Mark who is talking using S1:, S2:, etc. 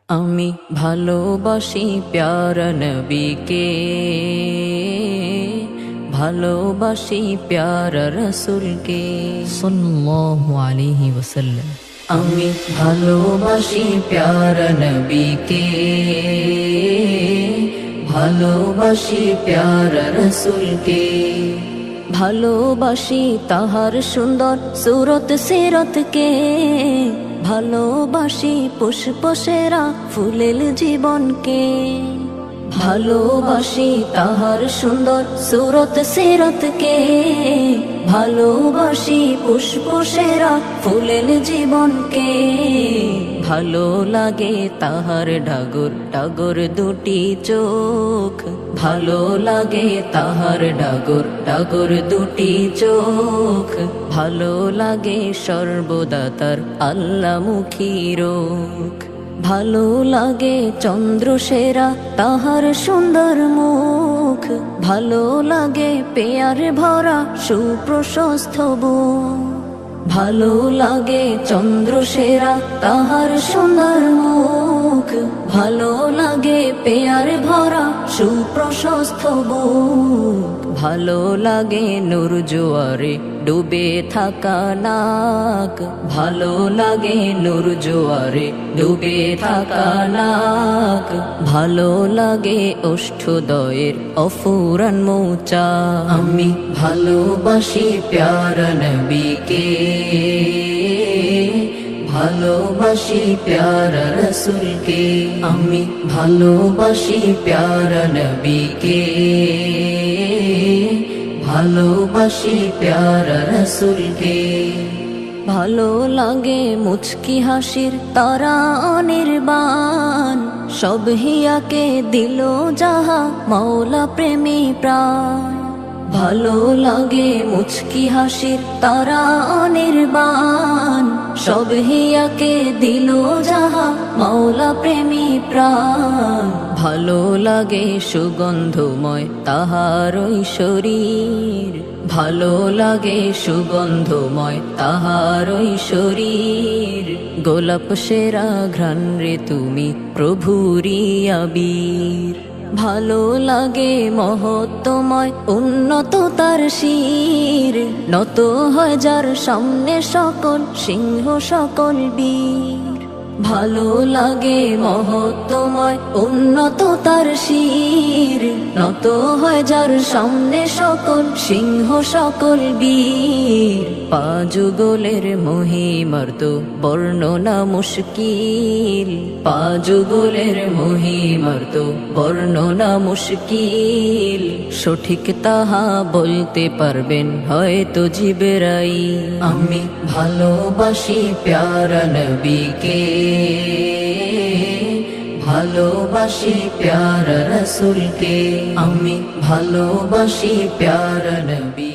S1: আমি ভালোবাসি প্যারা নবীকে, ভালোবাসি প্যারা রসুলকে সাল্লাল্লাহু আলাইহি ওয়াসাল্লাম। আমি ভালোবাসি প্যারা নবীকে, ভালোবাসি প্যারা রসুলকে। ভালোবাসি তাহার সুন্দর সুরত সিরতকে, ভালোবাসি পুষ্প সেরা ফুলেল জীবনকে। ভালোবাসি তাহার সুন্দর সুরত সিরতকে, ভালোবাসি পুষ্প সেরা ফুলেল জীবনকে। ভালো লাগে তাহার ডাগর ডাগর দুটি চোখ, ভালো লাগে তাহার ডাগর ডাগর দুটি চোখ। ভালো লাগে সর্বদা তার আল্লাহমুখী রোখ, ভালো লাগে চন্দ্র সেরা তাহার সুন্দর মুখ। ভালো লাগে পেয়ার ভরা সুপ্রশস্ত বুক, ভালো লাগে চন্দ্র সেরা তাহার সুন্দর মুখ। ভালো লাগে পেয়ার ভরা সুপ্রশস্ত বুক, ভালো লাগে নূর জোয়ারে ডুবে থাকা নাক। ভালো লাগে নূর জোয়ারে ডুবে থাকা নাক, ভালো লাগে ওষ্ঠদয়ের অফুরান মৌচা। আমি ভালোবাসি প্যারা নবীকে, ভালোবাসি প্যারা রসুলকে। আমি ভালোবাসি প্যারা নবীকে, ভালোবাসি প্যারা রসুলকে। ভালো লাগে মুচকি হাসির তারা অনির্বাণ, সব হিয়াকে দিল যাহা মাওলা প্রেমী প্রাণ। ভালো লাগে মুচকি হাসির তারা অনির্বাণ, সব হিয়াকে দিল যাহা মাওলা প্রেমী প্রাণ। ভালো লাগে সুগন্ধময় তাহার ওই শরীর, ভালো লাগে সুগন্ধময় তাহার ওই শরীর। গোলাপ সেরা ঘ্রাণ রে তুমি প্রভুরি আবির। ভালো লাগে মহত্বময় উন্নত তার শির, নত হয় যার সামনে সকল সিংহ সকল বীর। ভালো লাগে মহত্বময় উন্নত তার শির, নত হয় যার সামনে সকল সিংহ সকল বীর। পাযুগলের মহিমার তো বর্ণনা মুশকিল, পাযুগলের মহিমার তো বর্ণনা মুশকিল। সঠিক তাহা বলতে পারবেন হয়তো জিবরাইল। আমি ভালোবাসি প্যারা নবীকে, ভালোবাসি প্যারা রসুলকে। আমি ভালোবাসি প্যারা নবী।